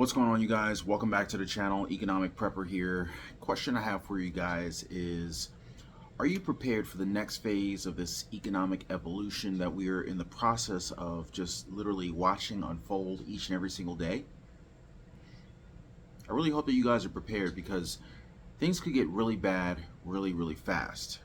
What's going on, you guys? Welcome back to the channel. Economic Prepper here. Question I have for you guys is, are you prepared for the next phase of this economic evolution that we are in the process of just literally watching unfold each and every single day? I really hope that you guys are prepared, because things could get really bad really fast.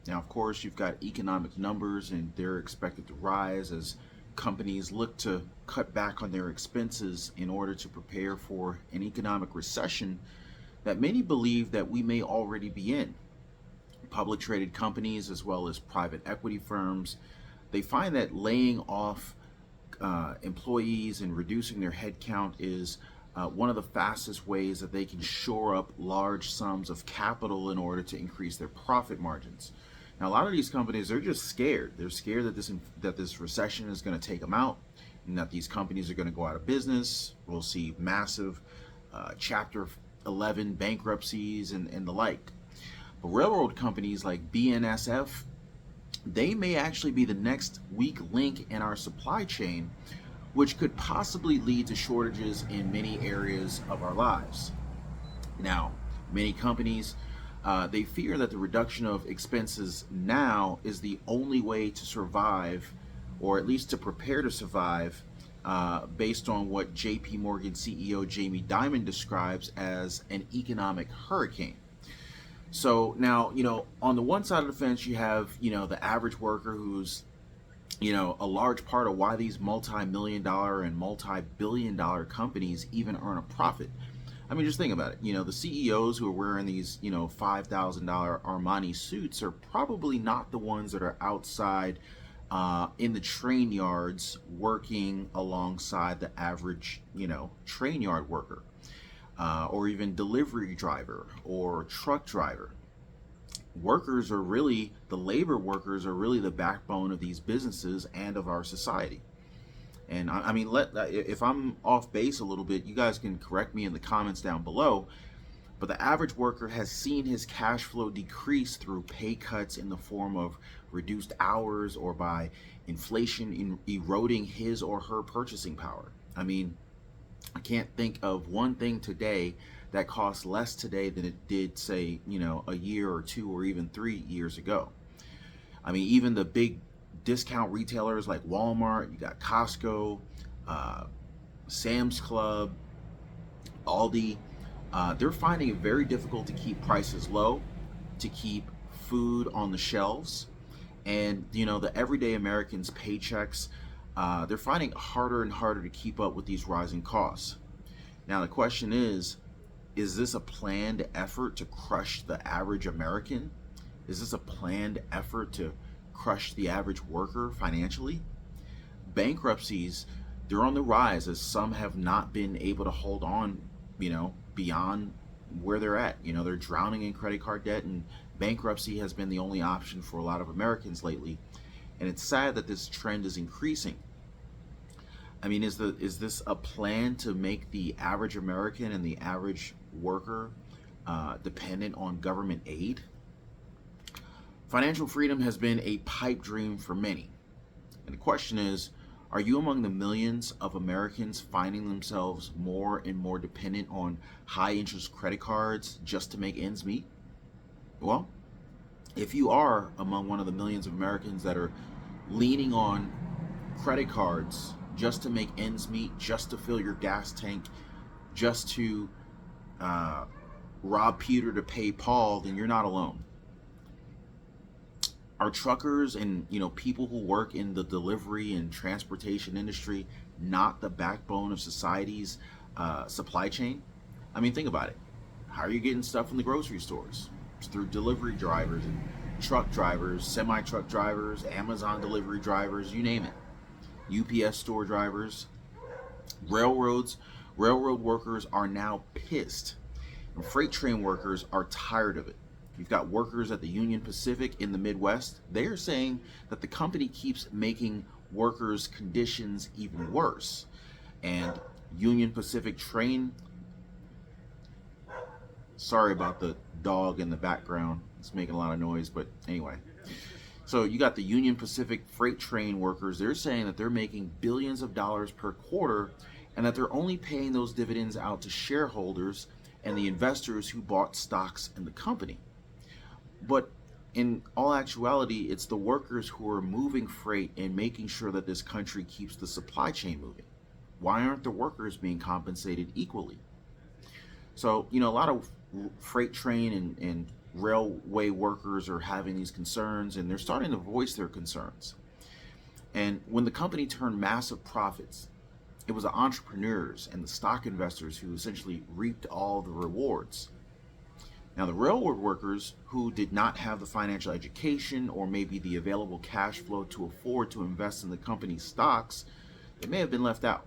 Now, of course, you've got economic numbers and they're expected to rise as companies look to cut back on their expenses in order to prepare for an economic recession that many believe that we may already be in. Public traded companies as well as private equity firms, they find that laying off employees and reducing their headcount is one of the fastest ways that they can shore up large sums of capital in order to increase their profit margins. Now, a lot of these companies, they're just scared. They're scared that this recession is going to take them out, and that these companies are going to go out of business. We'll see massive Chapter 11 bankruptcies and the like. But railroad companies like BNSF, they may actually be the next weak link in our supply chain, which could possibly lead to shortages in many areas of our lives. Now, many companies, they fear that the reduction of expenses now is the only way to survive, or at least to prepare to survive, based on what JP Morgan CEO Jamie Dimon describes as an economic hurricane. So now, on the one side of the fence, you have, the average worker who's, a large part of why these multi-million-dollar and multi-billion-dollar companies even earn a profit. I mean, just think about it. The CEOs who are wearing these, $5,000 Armani suits are probably not the ones that are outside in the train yards working alongside the average, train yard worker, or even delivery driver or truck driver. The labor workers are really the backbone of these businesses and of our society. And I mean, if I'm off base a little bit, you guys can correct me in the comments down below. But the average worker has seen his cash flow decrease through pay cuts in the form of reduced hours, or by inflation eroding his or her purchasing power. I mean, I can't think of one thing today that costs less today than it did, say, a year or two or even 3 years ago. I mean, even the big discount retailers like Walmart, you got COSTCO, Sam's Club, Aldi, they're finding it very difficult to keep prices low, to keep food on the shelves. And, the everyday Americans' paychecks, they're finding it harder and harder to keep up with these rising costs. Now, the question is this a planned effort to crush the average American? Is this a planned effort to crush the average worker financially? Bankruptcies, they're on the rise, as some have not been able to hold on, beyond where they're at. They're drowning in credit card debt, and bankruptcy has been the only option for a lot of Americans lately. And it's sad that this trend is increasing. I mean, is this a plan to make the average American and the average worker dependent on government aid? Financial freedom has been a pipe dream for many. And the question is, are you among the millions of Americans finding themselves more and more dependent on high interest credit cards just to make ends meet? Well, if you are among one of the millions of Americans that are leaning on credit cards just to make ends meet, just to fill your gas tank, just to rob Peter to pay Paul, then you're not alone. Are truckers and people who work in the delivery and transportation industry not the backbone of society's supply chain? I mean, think about it. How are you getting stuff from the grocery stores? It's through delivery drivers and truck drivers, semi-truck drivers, Amazon delivery drivers, you name it. UPS store drivers. Railroad workers are now pissed, and freight train workers are tired of it. You've got workers at the Union Pacific in the Midwest. They're saying that the company keeps making workers' conditions even worse. And Union Pacific train, sorry about the dog in the background. It's making a lot of noise, but anyway. So you got the Union Pacific freight train workers. They're saying that they're making billions of dollars per quarter, and that they're only paying those dividends out to shareholders and the investors who bought stocks in the company. But in all actuality, it's the workers who are moving freight and making sure that this country keeps the supply chain moving. Why aren't the workers being compensated equally? So, a lot of freight train and railway workers are having these concerns, and they're starting to voice their concerns. And when the company turned massive profits, it was the entrepreneurs and the stock investors who essentially reaped all the rewards. Now, the railroad workers who did not have the financial education or maybe the available cash flow to afford to invest in the company's stocks, they may have been left out.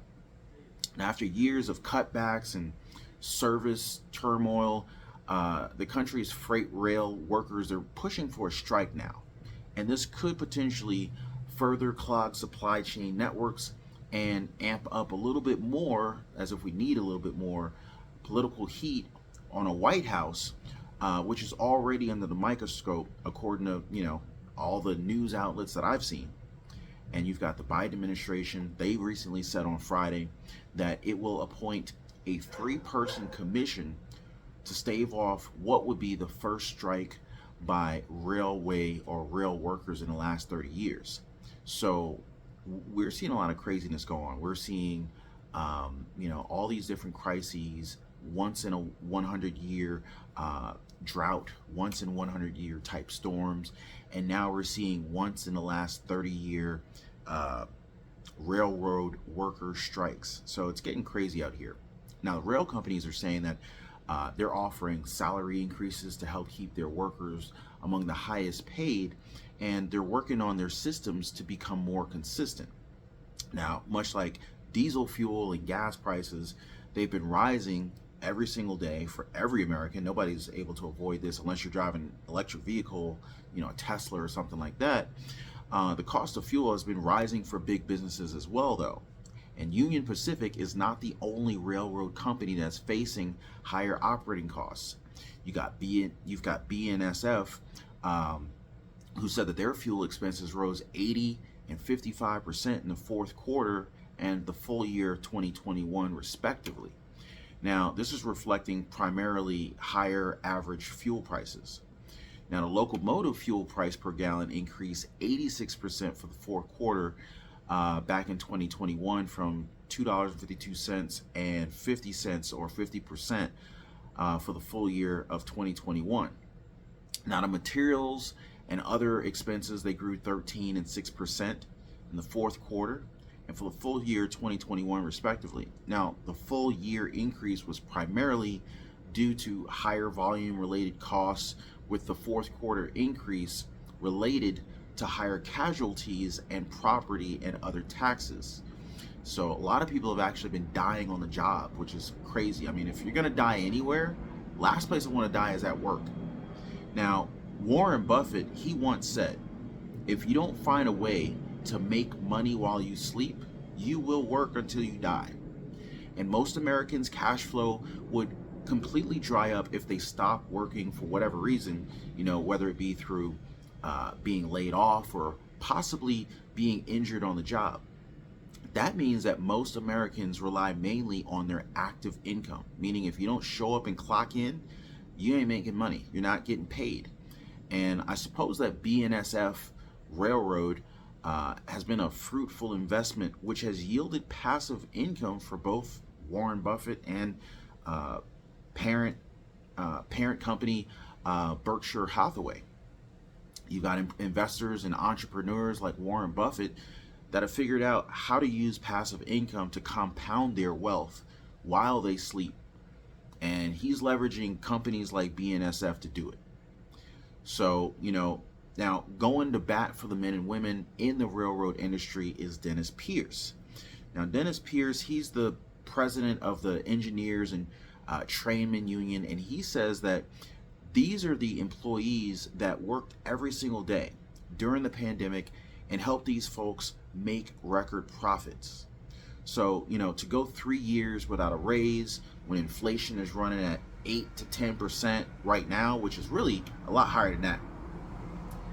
Now, after years of cutbacks and service turmoil, the country's freight rail workers are pushing for a strike now. And this could potentially further clog supply chain networks and amp up a little bit more, as if we need a little bit more political heat on a White House, which is already under the microscope, according to all the news outlets that I've seen. And you've got the Biden administration. They recently said on Friday that it will appoint a 3-person commission to stave off what would be the first strike by railway or rail workers in the last 30 years. So we're seeing a lot of craziness go on. We're seeing, all these different crises, once in a 100-year drought, once in 100-year type storms, and now we're seeing once in the last 30-year railroad worker strikes. So it's getting crazy out here. Now, the rail companies are saying that they're offering salary increases to help keep their workers among the highest paid, and they're working on their systems to become more consistent. Now, much like diesel fuel and gas prices, they've been rising every single day for every American. Nobody's able to avoid this unless you're driving an electric vehicle, a Tesla or something like that. The cost of fuel has been rising for big businesses as well, though. And Union Pacific is not the only railroad company that's facing higher operating costs. You've got BNSF, who said that their fuel expenses rose 80 and 55% in the fourth quarter and the full year 2021, respectively. Now, this is reflecting primarily higher average fuel prices. Now, the locomotive fuel price per gallon increased 86% for the fourth quarter back in 2021 from $2.52 and 50 cents or 50% for the full year of 2021. Now, the materials and other expenses, they grew 13 and 6% in the fourth quarter and for the full year 2021, respectively. Now, the full year increase was primarily due to higher volume related costs, with the fourth quarter increase related to higher casualties and property and other taxes. So a lot of people have actually been dying on the job, which is crazy. I mean, if you're going to die anywhere, last place I want to die is at work. Now, Warren Buffett, he once said, if you don't find a way to make money while you sleep, you will work until you die. And most Americans' cash flow would completely dry up if they stop working for whatever reason, whether it be through being laid off or possibly being injured on the job. That means that most Americans rely mainly on their active income, meaning if you don't show up and clock in, you ain't making money. You're not getting paid. And I suppose that BNSF Railroad has been a fruitful investment, which has yielded passive income for both Warren Buffett and parent company Berkshire Hathaway. You've got investors and entrepreneurs like Warren Buffett that have figured out how to use passive income to compound their wealth while they sleep. And he's leveraging companies like BNSF to do it. So, now going to bat for the men and women in the railroad industry is Dennis Pierce. Now, Dennis Pierce, he's the president of the engineers and trainmen union, and he says that these are the employees that worked every single day during the pandemic and helped these folks make record profits. So, to go 3 years without a raise when inflation is running at 8 to 10% right now, which is really a lot higher than that.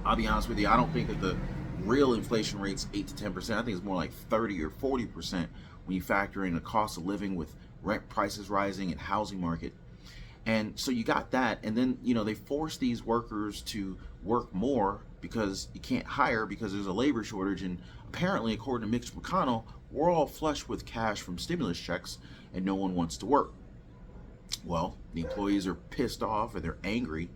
I'll be honest with you, I don't think that the real inflation rate's 8 to 10%. I think it's more like 30 or 40% when you factor in the cost of living with rent prices rising and housing market. And so you got that, and then they force these workers to work more because you can't hire because there's a labor shortage. And apparently, according to Mitch McConnell, we're all flush with cash from stimulus checks, and no one wants to work. Well, the employees are pissed off and they're angry,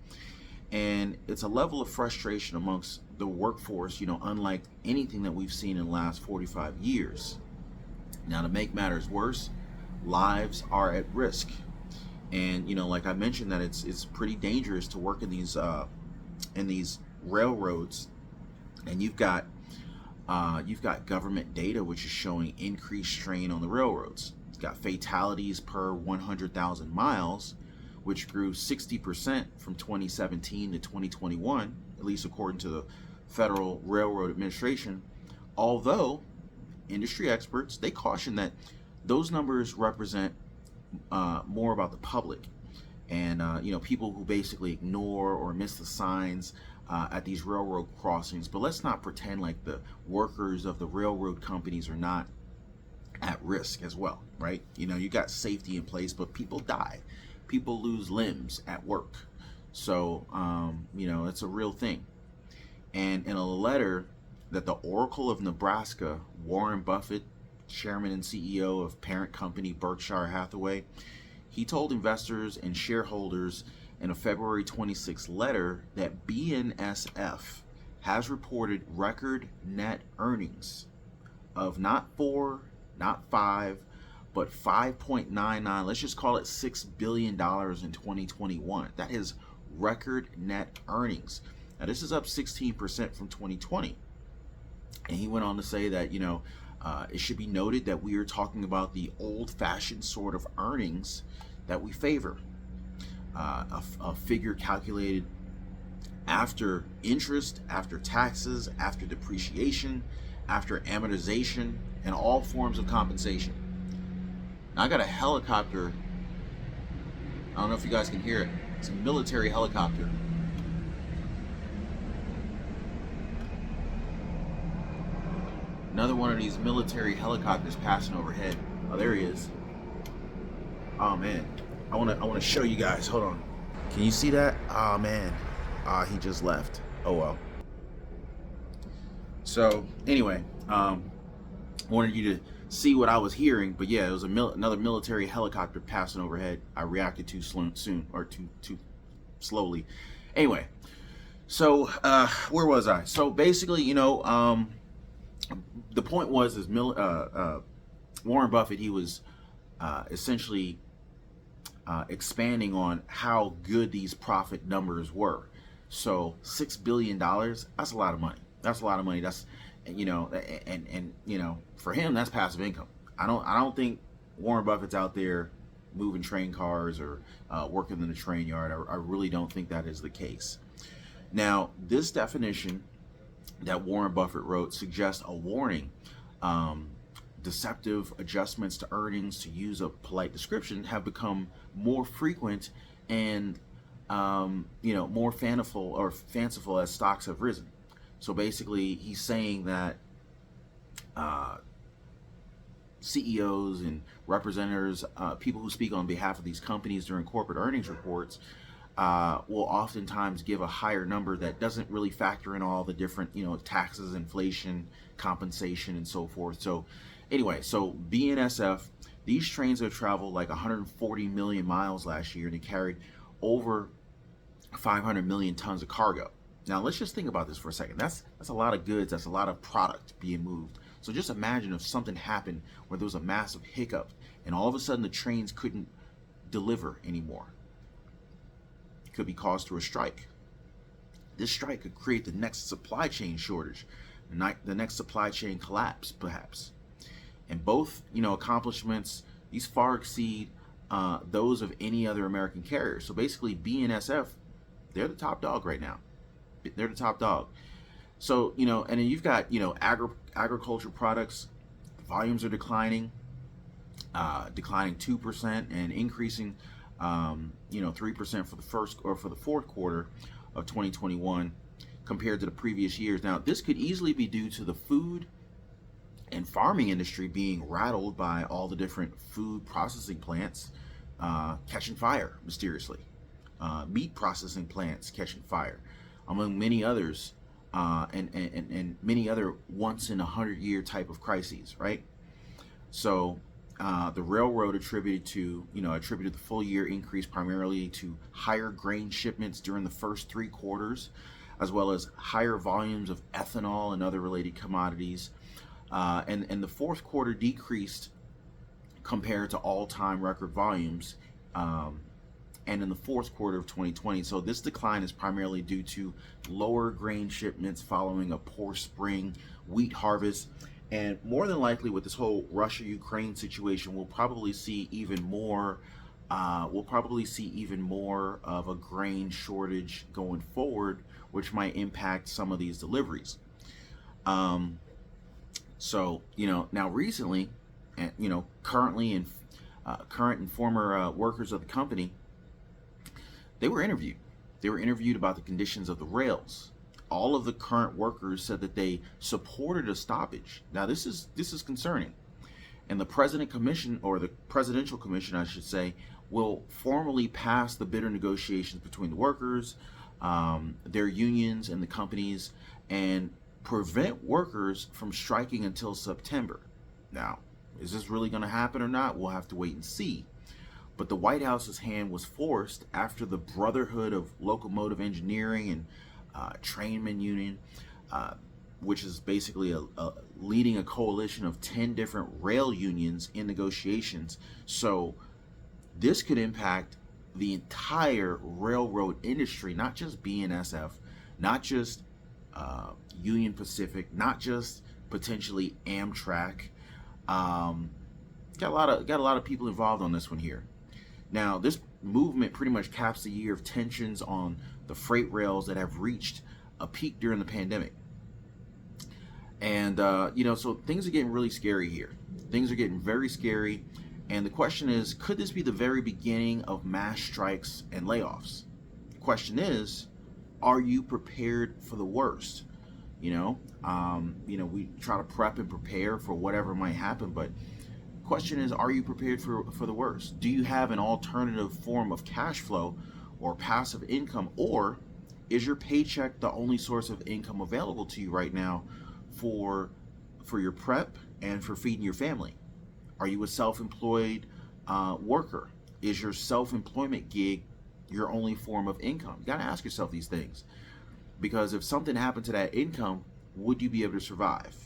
and it's a level of frustration amongst the workforce, unlike anything that we've seen in the last 45 years. Now, to make matters worse, lives are at risk. And like I mentioned, that it's pretty dangerous to work in these railroads, and you've got government data which is showing increased strain on the railroads. It's got fatalities per 100,000 miles, which grew 60% from 2017 to 2021, at least according to the Federal Railroad Administration. Although industry experts, they caution that those numbers represent more about the public, and people who basically ignore or miss the signs at these railroad crossings. But let's not pretend like the workers of the railroad companies are not at risk as well, right? You got safety in place, but people die, people lose limbs at work. So it's a real thing. And in a letter that the Oracle of Nebraska, Warren Buffett, chairman and CEO of parent company Berkshire Hathaway, he told investors and shareholders in a February 26 letter that BNSF has reported record net earnings of not 4, not 5, but 5.99, let's just call it $6 billion in 2021. That is record net earnings. Now, this is up 16% from 2020. And he went on to say that, it should be noted that we are talking about the old-fashioned sort of earnings that we favor. A figure calculated after interest, after taxes, after depreciation, after amortization, and all forms of compensation. Now, I got a helicopter. I don't know if you guys can hear it. It's a military helicopter. Another one of these military helicopters passing overhead. Oh, there he is. Oh man, I want to show you guys. Hold on. Can you see that? Oh man, he just left. Oh well. So anyway, wanted you to see what I was hearing, but yeah, it was another military helicopter passing overhead. I reacted too soon, or too slowly. Anyway, so where was I? So basically, the point was Warren Buffett, he was essentially expanding on how good these profit numbers were. So $6 billion, that's a lot of money. That's a lot of money. That's, and for him, that's passive income. I don't think Warren Buffett's out there moving train cars or working in the train yard. I really don't think that is the case. Now, this definition that Warren Buffett wrote suggests a warning. Deceptive adjustments to earnings, to use a polite description, have become more frequent and more fanciful as stocks have risen. So basically, he's saying that CEOs and representatives, people who speak on behalf of these companies during corporate earnings reports, will oftentimes give a higher number that doesn't really factor in all the different, taxes, inflation, compensation, and so forth. So anyway, so BNSF, these trains have traveled like 140 million miles last year, and they carried over 500 million tons of cargo. Now let's just think about this for a second. That's a lot of goods. That's a lot of product being moved. So just imagine if something happened where there was a massive hiccup and all of a sudden the trains couldn't deliver anymore. It could be caused through a strike. This strike could create the next supply chain shortage, the next supply chain collapse, perhaps. And both, accomplishments, these far exceed those of any other American carrier. So basically, BNSF, they're the top dog right now. They're the top dog. So, and then you've got, agriculture products, volumes are declining 2% and increasing, 3% for the fourth quarter of 2021 compared to the previous years. Now, this could easily be due to the food and farming industry being rattled by all the different food processing plants catching fire mysteriously, meat processing plants catching fire, among many others, and many other once in 100-year type of crises, right? So the railroad attributed the full year increase primarily to higher grain shipments during the first 3 quarters, as well as higher volumes of ethanol and other related commodities. And the fourth quarter decreased compared to all-time record volumes, and in the fourth quarter of 2020. So this decline is primarily due to lower grain shipments following a poor spring wheat harvest. And more than likely, with this whole Russia-Ukraine situation, we'll probably see even more of a grain shortage going forward, which might impact some of these deliveries. So, now recently, current and former workers of the company, they were interviewed. They were interviewed about the conditions of the rails. All of the current workers said that they supported a stoppage. Now, this is concerning. And the Presidential Commission, I should say, will formally pass the bitter negotiations between the workers, their unions, and the companies, and prevent workers from striking until September. Now, is this really going to happen or not? We'll have to wait and see. But the White House's hand was forced after the Brotherhood of Locomotive Engineering and Trainmen Union, which is basically leading a coalition of 10 different rail unions in negotiations. So this could impact the entire railroad industry, not just BNSF, not just Union Pacific, not just potentially Amtrak. Got a lot of people involved on this one here. Now, this movement pretty much caps the year of tensions on the freight rails that have reached a peak during the pandemic. And so things are getting really scary here. Things are getting very scary. And the question is, could this be the very beginning of mass strikes and layoffs? The question is, are you prepared for the worst? We try to prep and prepare for whatever might happen, but the question is, are you prepared for the worst? Do you have an alternative form of cash flow or passive income, or is your paycheck the only source of income available to you right now for your prep and for feeding your family? Are you a self-employed worker? Is your self-employment gig your only form of income? You got to ask yourself these things, because if something happened to that income, would you be able to survive?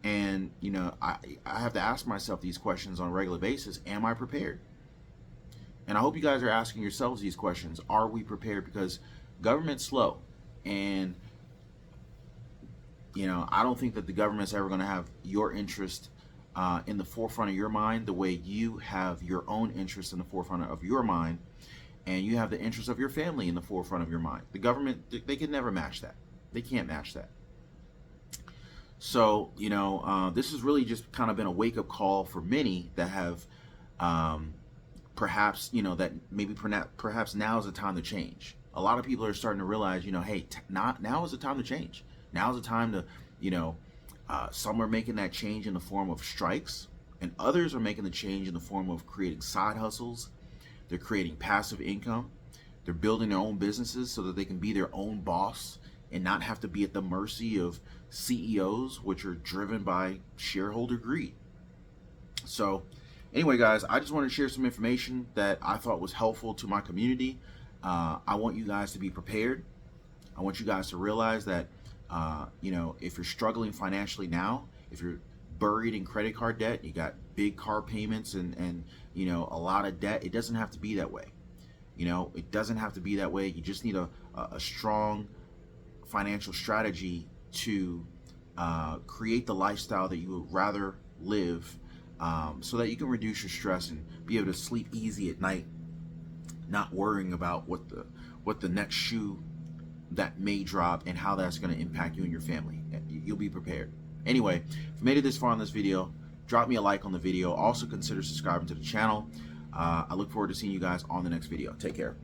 And I have to ask myself these questions on a regular basis. Am I prepared? And I hope you guys are asking yourselves these questions. Are we prepared? Because government's slow, and I don't think that the government's ever going to have your interest in the forefront of your mind the way you have your own interest in the forefront of your mind, and you have the interest of your family in the forefront of your mind. The government, they can never match that. They can't match that. So, this has really just kind of been a wake-up call for many that have perhaps now is the time to change. A lot of people are starting to realize, hey, now is the time to change. Now is the time to, some are making that change in the form of strikes, and others are making the change in the form of creating side hustles. They're creating passive income. They're building their own businesses so that they can be their own boss and not have to be at the mercy of CEOs, which are driven by shareholder greed. So anyway, guys, I just wanted to share some information that I thought was helpful to my community. I want you guys to be prepared. I want you guys to realize that, if you're struggling financially now, if you're buried in credit card debt, you got big car payments and a lot of debt, it doesn't have to be that way. It doesn't have to be that way. You just need a strong financial strategy to create the lifestyle that you would rather live, so that you can reduce your stress and be able to sleep easy at night, not worrying about what the next shoe that may drop and how that's going to impact you and your family. You'll be prepared. Anyway, if you made it this far on this video, drop me a like on the video. Also consider subscribing to the channel. I look forward to seeing you guys on the next video. Take care.